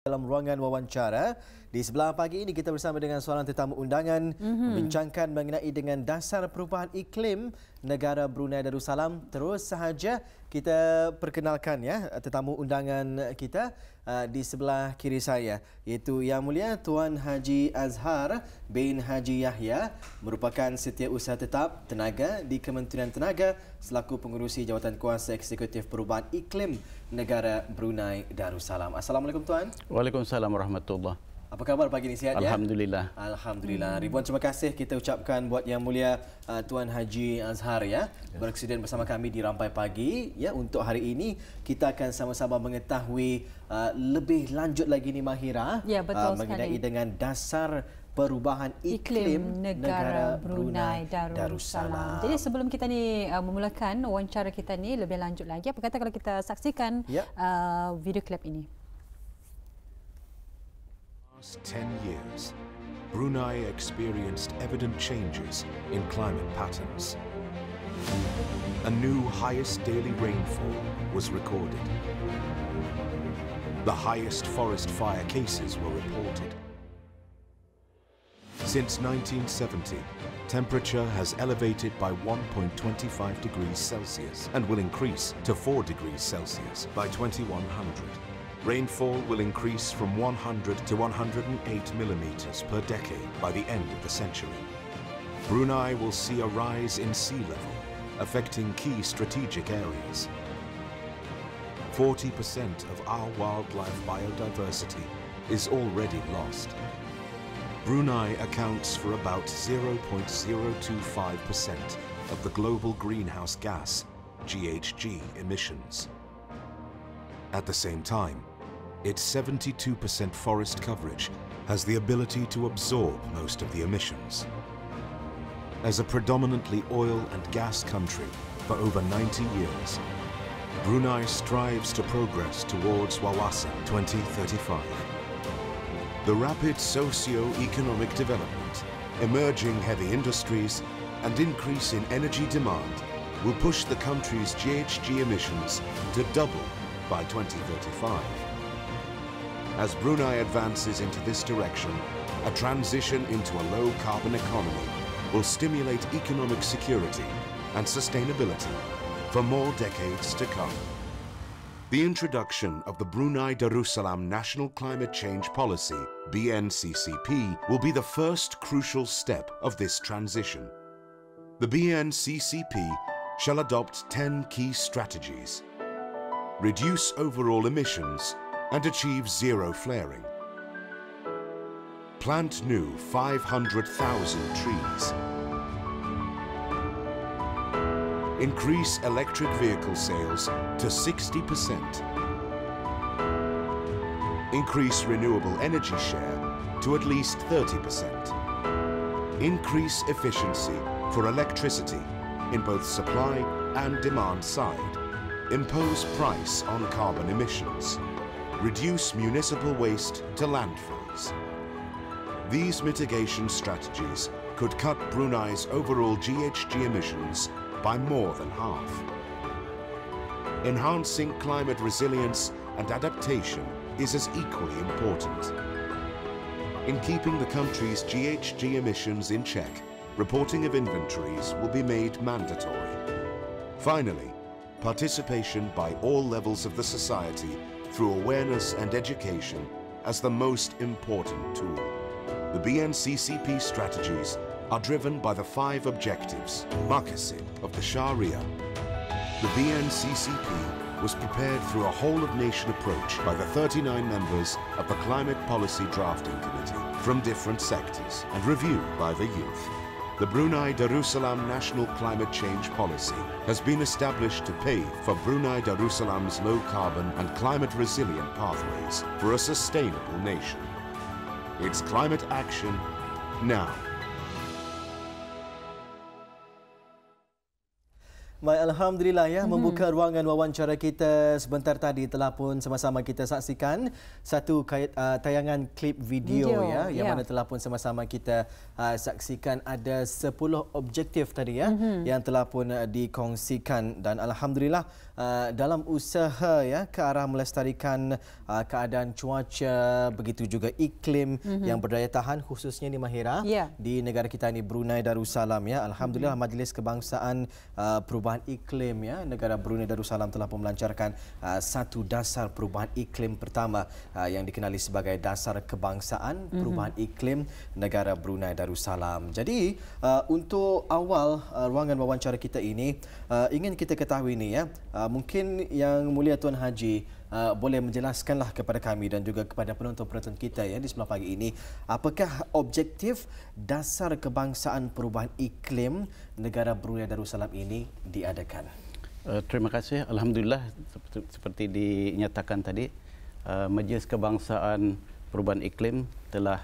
Dalam ruangan wawancara. Di sebelah pagi ini kita bersama dengan seorang tetamu undangan membincangkan mengenai dengan dasar perubahan iklim negara Brunei Darussalam. Terus sahaja kita perkenalkan tetamu undangan kita di sebelah kiri saya, iaitu Yang Mulia Tuan Haji Azhar bin Haji Yahya, merupakan Setiausaha Tetap Tenaga di Kementerian Tenaga selaku pengurusi Jawatan Kuasa Eksekutif Perubahan Iklim Negara Brunei Darussalam. Assalamualaikum Tuan. Waalaikumsalam warahmatullahi. Apa khabar pagi ini, sihat ya? Alhamdulillah. Alhamdulillah. Ribuan terima kasih kita ucapkan buat Yang Mulia Tuan Haji Azhar berkesudian bersama kami di Rampai Pagi untuk hari ini. Kita akan sama-sama mengetahui lebih lanjut lagi ni Mahira mengenai dengan dasar perubahan iklim negara Brunei Darussalam. Jadi sebelum kita ni memulakan wawancara kita ni lebih lanjut lagi, apa kata kalau kita saksikan video klip ini? Last 10 years, Brunei experienced evident changes in climate patterns. A new highest daily rainfall was recorded. The highest forest fire cases were reported. Since 1970, temperature has elevated by 1.25 degrees Celsius and will increase to 4 degrees Celsius by 2100. Rainfall will increase from 100 to 108 millimeters per decade by the end of the century. Brunei will see a rise in sea level, affecting key strategic areas. 40% of our wildlife biodiversity is already lost. Brunei accounts for about 0.025% of the global greenhouse gas, GHG, emissions. At the same time, its 72% forest coverage has the ability to absorb most of the emissions. As a predominantly oil and gas country for over 90 years, Brunei strives to progress towards Wawasan 2035. The rapid socio-economic development, emerging heavy industries, and increase in energy demand will push the country's GHG emissions to double by 2035. As Brunei advances into this direction, a transition into a low-carbon economy will stimulate economic security and sustainability for more decades to come. The introduction of the Brunei Darussalam National Climate Change Policy, BNCCP, will be the first crucial step of this transition. The BNCCP shall adopt 10 key strategies: reduce overall emissions and achieve zero flaring. Plant new 500,000 trees. Increase electric vehicle sales to 60%. Increase renewable energy share to at least 30%. Increase efficiency for electricity in both supply and demand side. Impose price on carbon emissions. Reduce municipal waste to landfills. These mitigation strategies could cut Brunei's overall GHG emissions by more than half. Enhancing climate resilience and adaptation is as equally important. In keeping the country's GHG emissions in check, reporting of inventories will be made mandatory. Finally, participation by all levels of the society through awareness and education as the most important tool. The BNCCP strategies are driven by the 5 objectives, Maqasid, of the Sharia. The BNCCP was prepared through a whole-of-nation approach by the 39 members of the Climate Policy Drafting Committee from different sectors and reviewed by the youth. The Brunei Darussalam National Climate Change Policy has been established to pave for Brunei Darussalam's low-carbon and climate-resilient pathways for a sustainable nation. It's climate action now. Baik, Alhamdulillah membuka ruangan wawancara kita sebentar tadi telah pun sama-sama kita saksikan satu tayangan klip video yang mana telah pun sama-sama kita saksikan ada 10 objektif tadi yang telah pun dikongsikan, dan Alhamdulillah dalam usaha ya ke arah melestarikan keadaan cuaca, begitu juga iklim yang berdaya tahan, khususnya di Mahira di negara kita ini Brunei Darussalam ya. Alhamdulillah Majlis Kebangsaan Perubahan Iklim ya negara Brunei Darussalam telah pun melancarkan satu dasar perubahan iklim pertama yang dikenali sebagai Dasar Kebangsaan Perubahan Iklim negara Brunei Darussalam. Jadi untuk awal ruangan wawancara kita ini ingin kita ketahui ni ya, mungkin Yang Mulia Tuan Haji boleh menjelaskanlah kepada kami dan juga kepada penonton-penonton kita ya di sebelah pagi ini, apakah objektif Dasar Kebangsaan Perubahan Iklim negara Brunei Darussalam ini diadakan? Terima kasih. Alhamdulillah seperti dinyatakan tadi, Majlis Kebangsaan Perubahan Iklim telah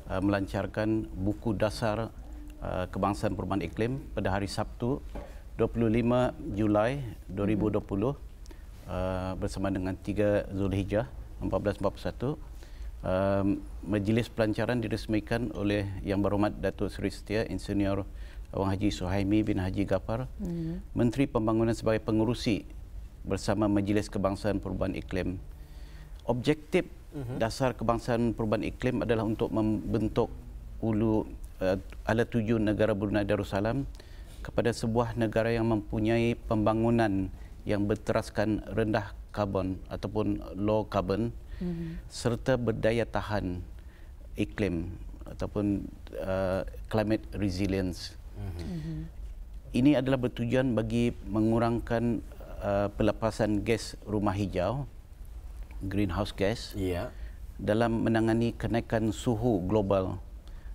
melancarkan buku dasar Kebangsaan Perubahan Iklim pada hari Sabtu 25 Julai 2020 bersama dengan 3 Zulhijjah 1441. Majlis pelancaran diresmikan oleh Yang Berhormat Datuk Seri Setia Insinyur Wang Haji Suhaimi bin Haji Ghaffar, Menteri Pembangunan sebagai pengurusi bersama Majlis Kebangsaan Perubahan Iklim. Objektif Dasar Kebangsaan Perubahan Iklim adalah untuk membentuk ala tuju negara Brunei Darussalam kepada sebuah negara yang mempunyai pembangunan yang berteraskan rendah karbon ataupun low carbon serta berdaya tahan iklim ataupun climate resilience. Ini adalah bertujuan bagi mengurangkan pelepasan gas rumah hijau, greenhouse gas, dalam menangani kenaikan suhu global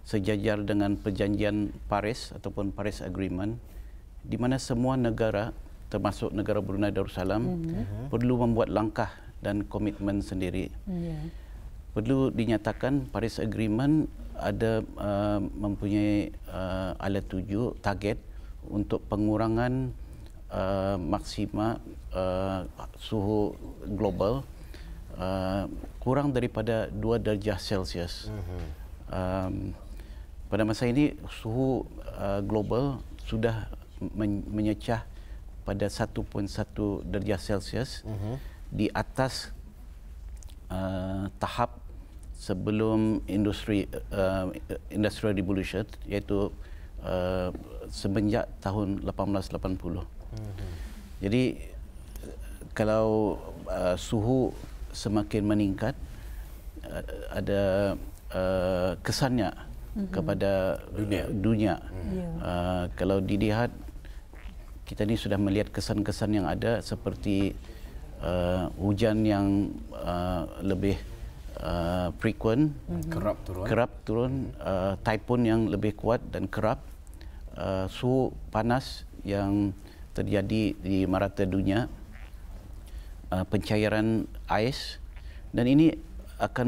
sejajar dengan perjanjian Paris ataupun Paris Agreement, di mana semua negara termasuk negara Brunei Darussalam perlu membuat langkah dan komitmen sendiri. Perlu dinyatakan Paris Agreement ada mempunyai ala tuju target untuk pengurangan maksima suhu global kurang daripada 2 darjah Celsius. Pada masa ini suhu global sudah menyecah pada 1.1 darjah Celsius di atas tahap sebelum Industrial Revolution, iaitu semenjak tahun 1880. Jadi kalau suhu semakin meningkat, ada kesannya kepada dunia. Kalau dilihat, kita ni sudah melihat kesan-kesan yang ada seperti hujan yang lebih frequent, kerap turun, typhoon yang lebih kuat dan kerap, suhu panas yang terjadi di merata dunia, pencairan ais, dan ini akan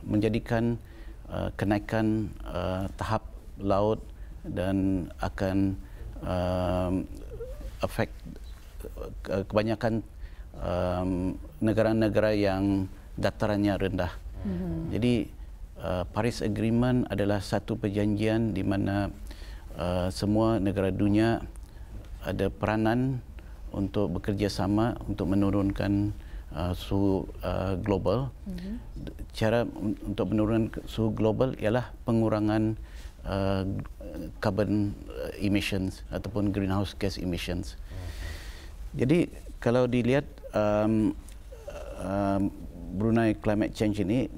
menjadikan kenaikan tahap laut dan akan efek kebanyakan negara-negara yang datarannya rendah. Jadi Paris Agreement adalah satu perjanjian di mana semua negara dunia ada peranan untuk bekerjasama untuk menurunkan suhu global. Cara untuk menurunkan suhu global ialah pengurangan carbon emissions ataupun greenhouse gas emissions. Jadi kalau dilihat Brunei Climate Change ini,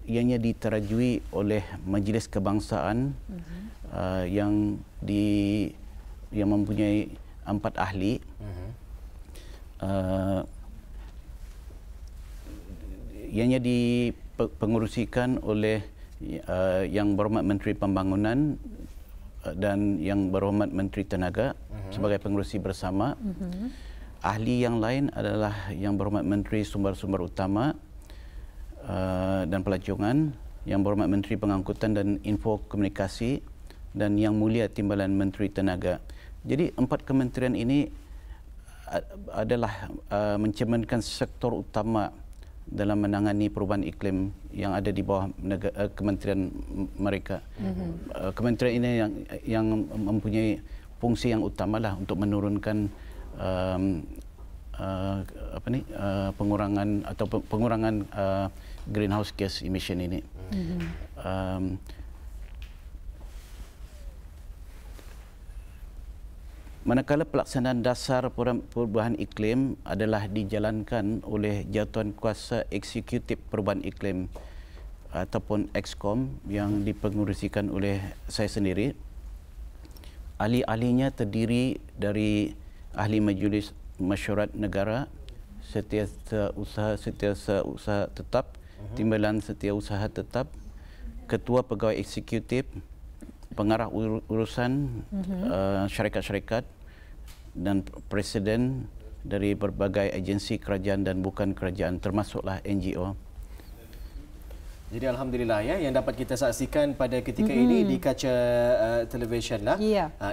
ianya diterajui oleh Majlis Kebangsaan yang mempunyai 4 ahli. Ianya dipengurusikan oleh Yang Berhormat Menteri Pembangunan dan Yang Berhormat Menteri Tenaga sebagai pengurusi bersama. Ahli yang lain adalah Yang Berhormat Menteri Sumber-Sumber Utama dan Pelancongan, Yang Berhormat Menteri Pengangkutan dan Info Komunikasi, dan Yang Mulia Timbalan Menteri Tenaga. Jadi 4 kementerian ini adalah mencerminkan sektor utama dalam menangani perubahan iklim yang ada di bawah kementerian mereka. Kementerian ini yang mempunyai fungsi yang utamalah untuk menurunkan pengurangan greenhouse gas emission ini. Manakala pelaksanaan dasar perubahan iklim adalah dijalankan oleh Jawatan Kuasa Eksekutif Perubahan Iklim ataupun EXCOM yang dipengerusikan oleh saya sendiri, ahli-ahlinya terdiri dari ahli Majlis Mesyuarat Negara, Setiausaha Usaha Tetap, Timbalan Setiausaha Tetap, Ketua Pegawai Eksekutif, Pengarah Urusan Syarikat-syarikat dan Presiden dari berbagai agensi kerajaan dan bukan kerajaan, termasuklah NGO. Jadi alhamdulillah ya, yang dapat kita saksikan pada ketika ini di kaca televisyen lah.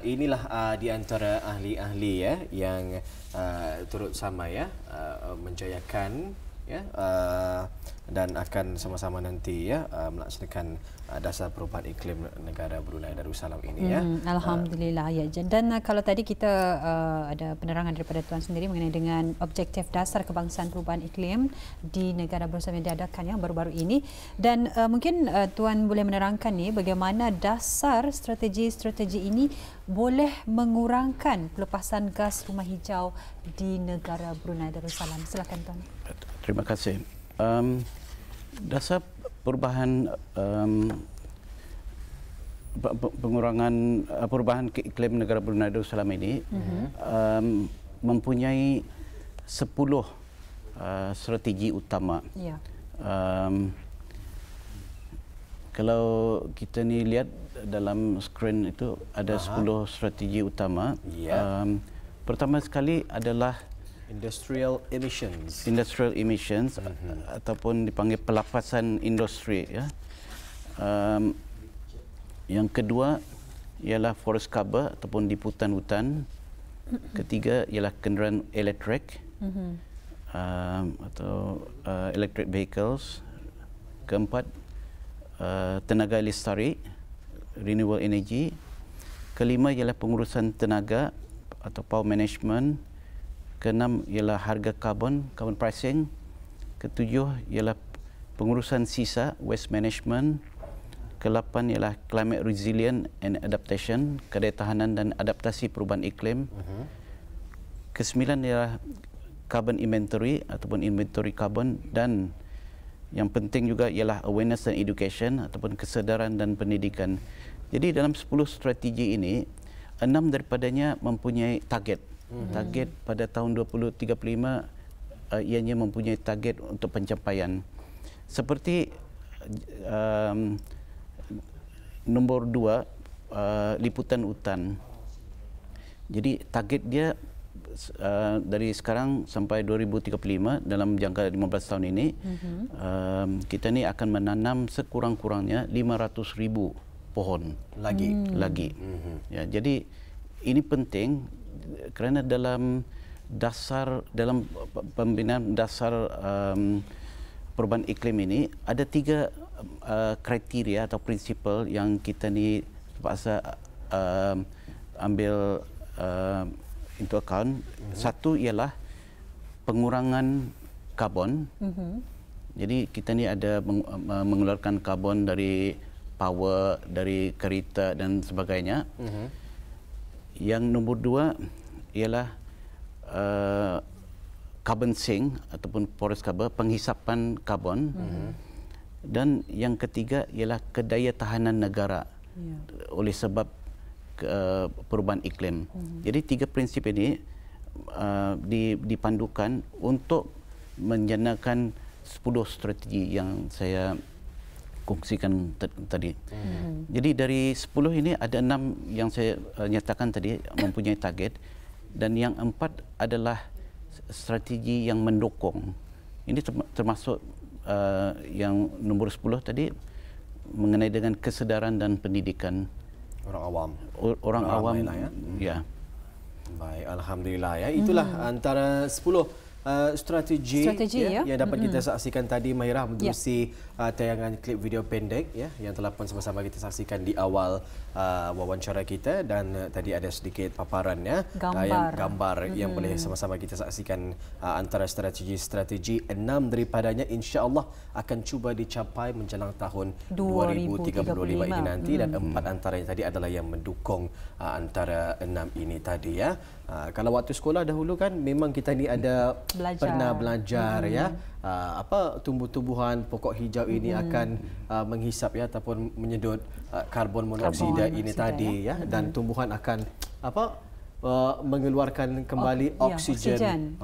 Inilah di antara ahli-ahli ya yang turut sama ya menjayakan ya dan akan sama-sama nanti ya melaksanakan dasar perubahan iklim negara Brunei Darussalam ini ya. Alhamdulillah ya. Dan kalau tadi kita ada penerangan daripada Tuan sendiri mengenai dengan objektif dasar kebangsaan perubahan iklim di negara Darussalam yang diadakan yang baru-baru ini, dan mungkin Tuan boleh menerangkan ni bagaimana dasar strategi ini boleh mengurangkan pelepasan gas rumah hijau di negara Brunei Darussalam. Silakan Tuan. Terima kasih. Dasar perubahan perubahan iklim negara Brunei Darussalam ini mempunyai 10 strategi utama. Kalau kita ni lihat dalam skrin itu ada 10 strategi utama. Pertama sekali adalah industrial emissions. Ataupun dipanggil pelapasan industri ya. Yang kedua ialah forest cover ataupun liputan hutan. Ketiga ialah kenderaan elektrik atau electric vehicles. Keempat tenaga lestari, renewable energy. Kelima ialah pengurusan tenaga atau power management. Keenam ialah harga carbon pricing. Ketujuh ialah pengurusan sisa, waste management. Kelapan ialah climate resilient and adaptation, kedaya tahanan dan adaptasi perubahan iklim. Kesembilan ialah carbon inventory ataupun inventory carbon, dan yang penting juga ialah awareness and education ataupun kesedaran dan pendidikan. Jadi dalam 10 strategi ini, 6 daripadanya mempunyai target. Target pada tahun 2035 ianya mempunyai target untuk pencapaian. Seperti nombor 2, liputan hutan. Jadi target dia dari sekarang sampai 2035 dalam jangka 15 tahun ini, kita ni akan menanam sekurang-kurangnya 500,000 pohon lagi. Ya, jadi ini penting kerana dalam pembinaan dasar perubahan iklim ini ada 3 kriteria atau prinsipal yang kita ni terpaksa ambil into account. Satu ialah pengurangan karbon. Jadi kita ni ada mengeluarkan karbon dari power, dari kereta dan sebagainya. Yang nombor 2 ialah carbon sink ataupun forest cover, penghisapan karbon. Dan yang ketiga ialah kedaya tahanan negara oleh sebab perubahan iklim. Jadi 3 prinsip ini dipandukan untuk menjanakan 10 strategi yang saya kongsikan tadi. Jadi dari 10 ini ada 6 yang saya nyatakan tadi mempunyai target, dan yang 4 adalah strategi yang mendukung. Ini termasuk yang nombor 10 tadi mengenai dengan kesedaran dan pendidikan orang awam ya. Baik, alhamdulillah ya. Itulah antara 10 strategi ya. yang dapat kita saksikan tadi, Mahirah, menerusi tayangan klip video pendek yang telah pun sama-sama kita saksikan di awal wawancara kita, dan tadi ada sedikit paparannya gambar yang boleh sama-sama kita saksikan antara strategi 6 daripadanya insya-Allah akan cuba dicapai menjelang tahun 2035 ini nanti, dan 4 antaranya tadi adalah yang mendukung antara 6 ini tadi ya. Kalau waktu sekolah dahulu kan memang kita ni ada pernah belajar ya, apa tumbuh-tumbuhan pokok hijau ini akan menghisap ya ataupun menyedut karbon monoksida ini tadi ya, dan tumbuhan akan mengeluarkan kembali oksigen.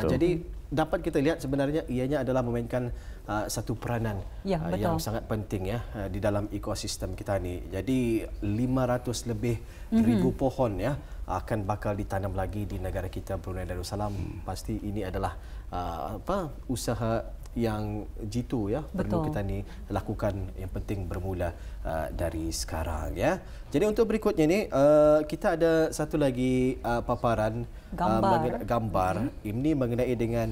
Jadi dapat kita lihat sebenarnya ianya adalah memainkan satu peranan yang sangat penting ya di dalam ekosistem kita ni. Jadi 500 lebih ribu pohon ya akan bakal ditanam lagi di negara kita Brunei Darussalam. Pasti ini adalah usaha yang jitu ya, perlu kita ni lakukan, yang penting bermula dari sekarang ya. Jadi untuk berikutnya ni kita ada satu lagi paparan gambar ini mengenai dengan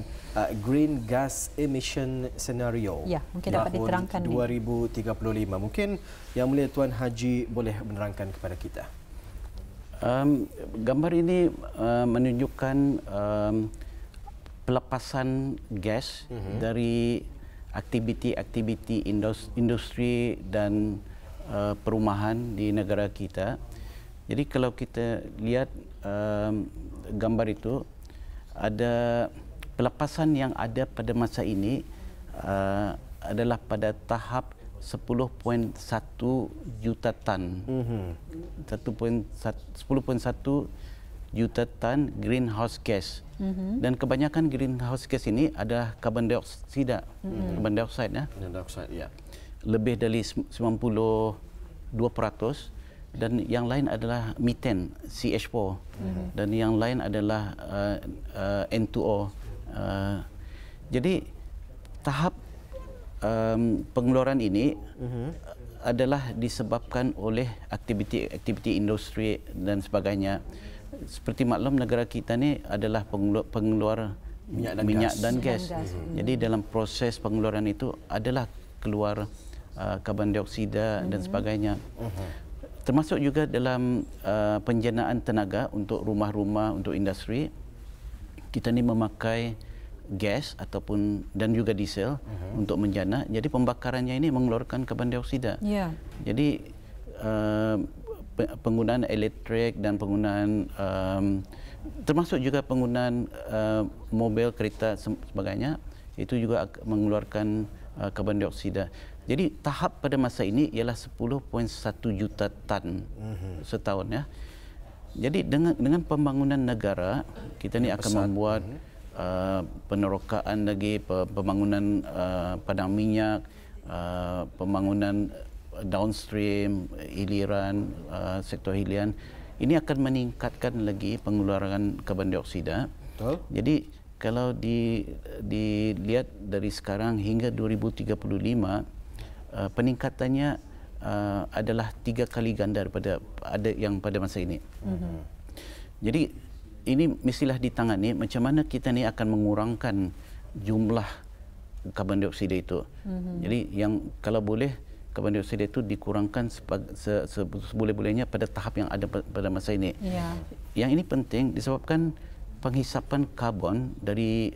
green gas emission scenario mungkin dapat diterangkan 2035. Mungkin Yang Mulia Tuan Haji boleh menerangkan kepada kita. Gambar ini menunjukkan pelepasan gas dari aktiviti-aktiviti industri dan perumahan di negara kita. Jadi kalau kita lihat gambar itu, ada pelepasan yang ada pada masa ini adalah pada tahap 10.1 juta tan. 10.1 juta tan greenhouse gas. Dan kebanyakan greenhouse gas ini adalah karbon dioksida. Karbon dioksida ya. Lebih dari 92%, dan yang lain adalah methane CH4, dan yang lain adalah N2O. Jadi tahap pengeluaran ini adalah disebabkan oleh aktiviti industri dan sebagainya. Seperti maklum, negara kita ni adalah pengeluar minyak dan gas. Jadi dalam proses pengeluaran itu adalah keluar karbon dioksida dan sebagainya. Termasuk juga dalam penjanaan tenaga untuk rumah-rumah, untuk industri. Kita ni memakai gas ataupun dan juga diesel untuk menjana. Jadi pembakarannya ini mengeluarkan karbon dioksida. Jadi penggunaan elektrik dan penggunaan termasuk juga penggunaan mobil, kereta sebagainya, itu juga mengeluarkan karbon dioksida. Jadi tahap pada masa ini ialah 10.1 juta tan setahun ya. Jadi dengan pembangunan negara, kita ni akan membuat penerokaan lagi, pembangunan padang minyak, pembangunan downstream, hiliran, sektor hiliran. Ini akan meningkatkan lagi pengeluaran karbon dioksida. Jadi kalau dilihat dari sekarang hingga 2035, peningkatannya adalah 3 kali ganda daripada ada yang pada masa ini. Jadi ini mestilah ditangani macam mana kita ni akan mengurangkan jumlah karbon dioksida itu. Jadi yang kalau boleh karbon dioksida itu dikurangkan seboleh-bolehnya pada tahap yang ada pada masa ini. Yang ini penting disebabkan penghisapan karbon dari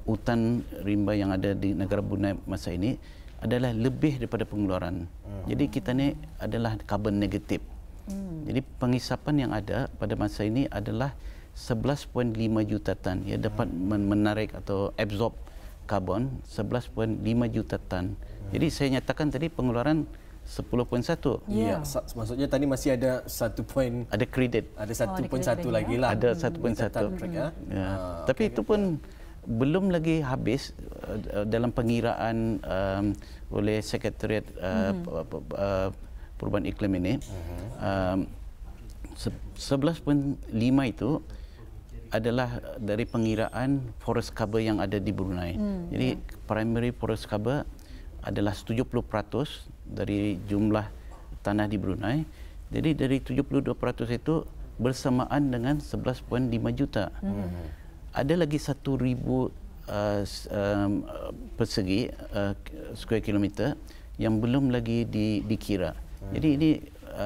hutan rimba yang ada di negara Brunei masa ini adalah lebih daripada pengeluaran. Jadi kita ni adalah carbon negatif. Jadi penghisapan yang ada pada masa ini adalah 11.5 juta tan. Ia dapat menarik atau absorb karbon 11.5 juta tan. Jadi saya nyatakan tadi pengeluaran 10.1. Ya, maksudnya tadi masih ada 1 point. Ada kredit. Ada 1.1 lagi lah. Ada 1.1. Tapi itu pun belum lagi habis dalam pengiraan oleh Sekretariat Perubahan Iklim ini. 11.5 itu adalah dari pengiraan forest cover yang ada di Brunei. Jadi primary forest cover adalah 70% dari jumlah tanah di Brunei. Jadi dari 72% itu bersamaan dengan 11.5 juta. ada lagi 1,000 persegi square kilometer yang belum lagi dikira. Jadi ini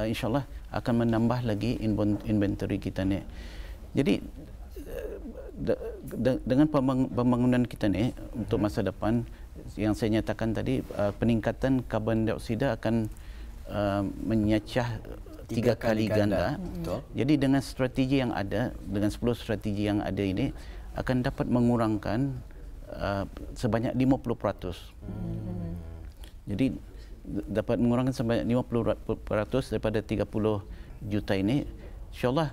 insyaAllah akan menambah lagi inventory kita ni. Jadi dengan pembangunan kita ni untuk masa depan yang saya nyatakan tadi, peningkatan karbon dioksida akan menyacah 3 kali ganda. Jadi dengan strategi yang ada, dengan 10 strategi yang ada ini akan dapat mengurangkan sebanyak 50%. Jadi dapat mengurangkan sebanyak 50% daripada 30 juta ini. InsyaAllah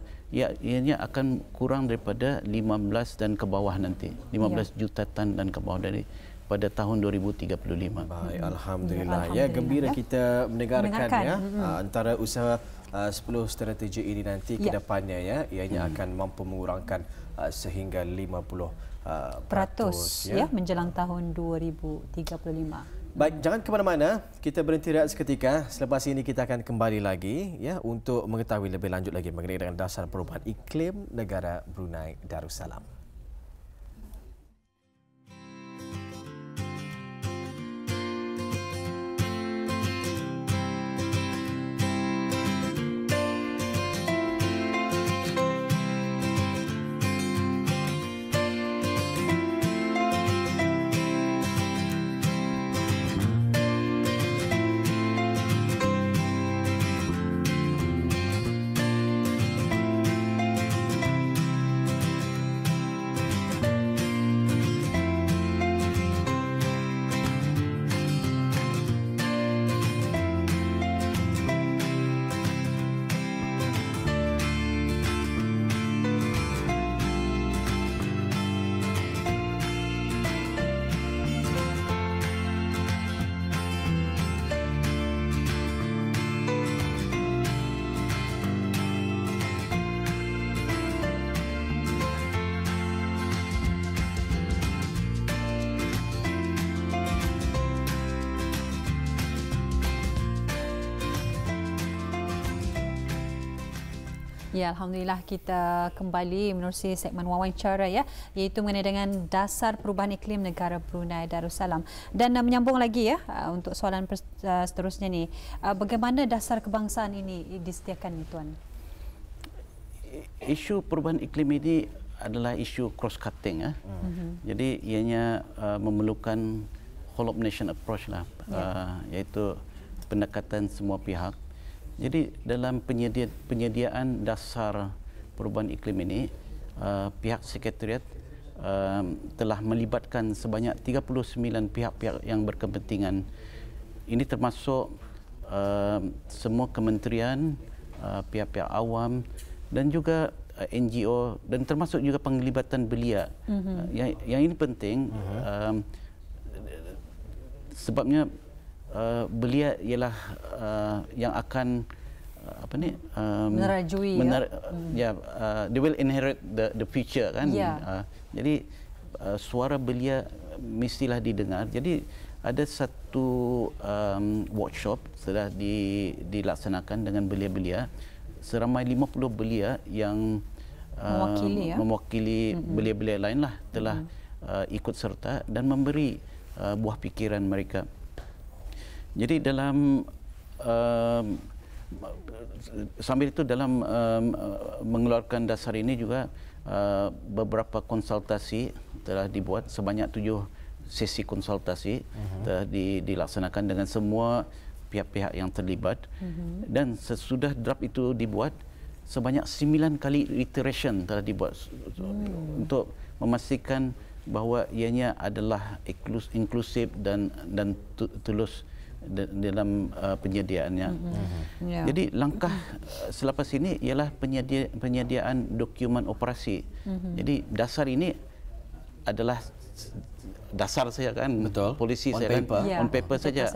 ianya akan kurang daripada 15 dan ke bawah nanti. 15 juta tan dan ke bawah dari pada tahun 2035. Baik, alhamdulillah. Ya, gembira kita mendengarkan ya antara usaha 10 strategi ini nanti ke depannya ya, ianya akan mampu mengurangkan sehingga 50% ya menjelang tahun 2035. Baik, jangan ke mana-mana. Kita berhenti rehat seketika. Selepas ini kita akan kembali lagi ya untuk mengetahui lebih lanjut lagi mengenai dengan dasar perubahan iklim negara Brunei Darussalam. Ya, alhamdulillah kita kembali menerusi segmen wawancara ya, iaitu mengenai dengan dasar perubahan iklim negara Brunei Darussalam. Dan menyambung lagi ya untuk soalan seterusnya ni, bagaimana dasar kebangsaan ini disediakan ni tuan? Isu perubahan iklim ini adalah isu cross cutting ya. Jadi ianya memerlukan whole of nation approach lah, iaitu pendekatan semua pihak. Jadi dalam penyediaan dasar perubahan iklim ini, pihak sekretariat telah melibatkan sebanyak 39 pihak-pihak yang berkepentingan. Ini termasuk semua kementerian, pihak-pihak awam dan juga NGO, dan termasuk juga penglibatan belia. Yang ini penting sebabnya belia ialah yang akan menerajui they will inherit the future kan. Jadi suara belia mestilah didengar. Jadi ada satu workshop sudah dilaksanakan dengan belia-belia, seramai 50 belia yang mewakili belia-belia lain lah telah ikut serta dan memberi buah fikiran mereka. Jadi dalam sambil itu dalam mengeluarkan dasar ini juga beberapa konsultasi telah dibuat, sebanyak 7 sesi konsultasi telah dilaksanakan dengan semua pihak-pihak yang terlibat. Dan sesudah draft itu dibuat, sebanyak 9 kali iteration telah dibuat untuk memastikan bahawa ianya adalah inklusif dan tulus dalam penyediaannya. Jadi langkah selepas ini ialah penyediaan dokumen operasi. Jadi dasar ini adalah dasar saja kan. Betul. Polisi on saya paper. Kan on paper saja.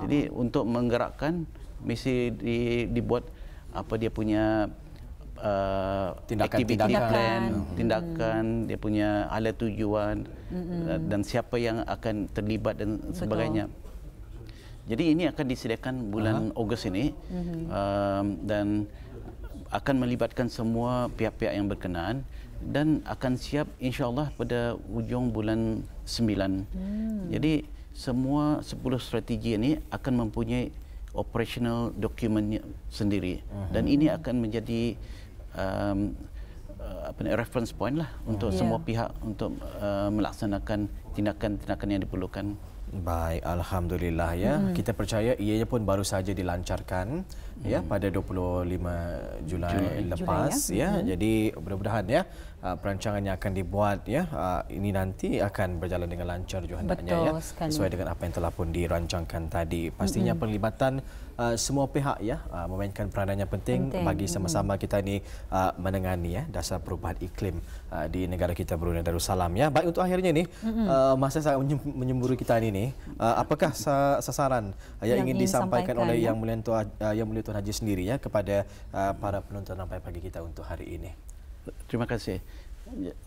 Jadi untuk menggerakkan mesti dibuat apa dia punya activity plan, tindakan, dia punya ala tujuan dan siapa yang akan terlibat dan sebagainya. Jadi ini akan disediakan bulan Ogos ini dan akan melibatkan semua pihak-pihak yang berkenaan dan akan siap insya-Allah pada hujung bulan 9. Jadi semua 10 strategi ini akan mempunyai operational document sendiri dan ini akan menjadi reference point lah untuk semua pihak untuk melaksanakan tindakan-tindakan yang diperlukan. Baik, alhamdulillah ya. Kita percaya ianya pun baru saja dilancarkan ya pada 25 Julai lepas ya. Jadi mudah-mudahan ya perancangan yang akan dibuat ya ini nanti akan berjalan dengan lancar juga hendaknya ya. Sesuai dengan apa yang telah pun dirancangkan tadi. Pastinya perlibatan semua pihak ya memainkan peranan yang penting bagi sama-sama kita ni menangani ya dasar perubahan iklim di negara kita Brunei Darussalam ya. Baik, untuk akhirnya ni masa sangat menyemburu kita ni apakah sasaran yang ingin disampaikan oleh Yang Mulia Tuan Haji sendiri ya kepada para penonton Rampai Pagi kita untuk hari ini? Terima kasih.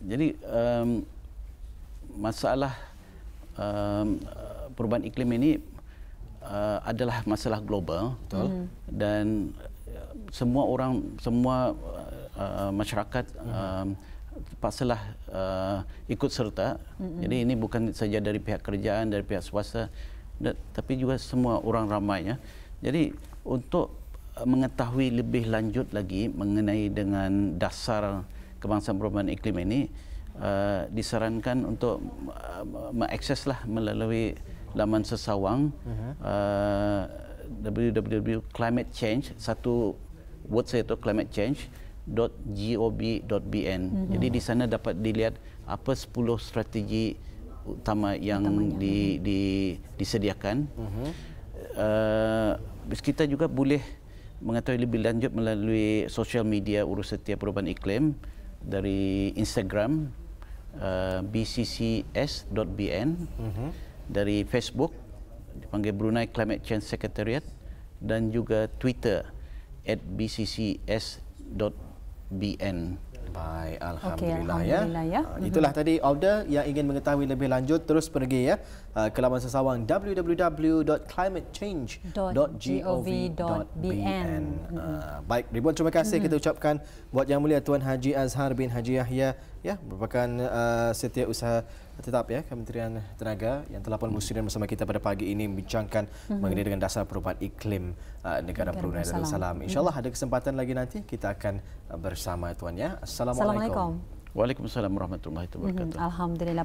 Jadi masalah perubahan iklim ini adalah masalah global. Betul. Dan semua masyarakat terpaksalah ikut serta. Jadi ini bukan saja dari pihak kerajaan, dari pihak swasta, tapi juga semua orang ramai ya. Jadi untuk mengetahui lebih lanjut lagi mengenai dengan dasar kebangsaan perubahan iklim ini, disarankan untuk mengakseslah melalui laman sesawang www.climatechange, satu word saya itu climatechange.gov.bn. Jadi di sana dapat dilihat apa 10 strategi utama yang disediakan. Kita juga boleh mengetahui lebih lanjut melalui sosial media Urus Setia Perubahan Iklim dari Instagram bccs.bn, dari Facebook dipanggil Brunei Climate Change Secretariat, dan juga Twitter @bccs.bn. Baik, alhamdulillah, ya. Itulah tadi Auda yang ingin mengetahui lebih lanjut, terus pergi ya ke laman sesawang www.climatechange.gov.bn. Baik, ribuan terima kasih kita ucapkan buat Yang Mulia Tuan Haji Azhar bin Haji Yahya ya, merupakan Setiausaha Tetap ya Kementerian Tenaga yang telah pun bersedia bersama kita pada pagi ini membincangkan mengenai dengan dasar perubahan iklim negara Brunei Darussalam. InsyaAllah ada kesempatan lagi nanti kita akan bersama tuan ya. Assalamualaikum. Waalaikumsalam warahmatullahi wabarakatuh. Alhamdulillah.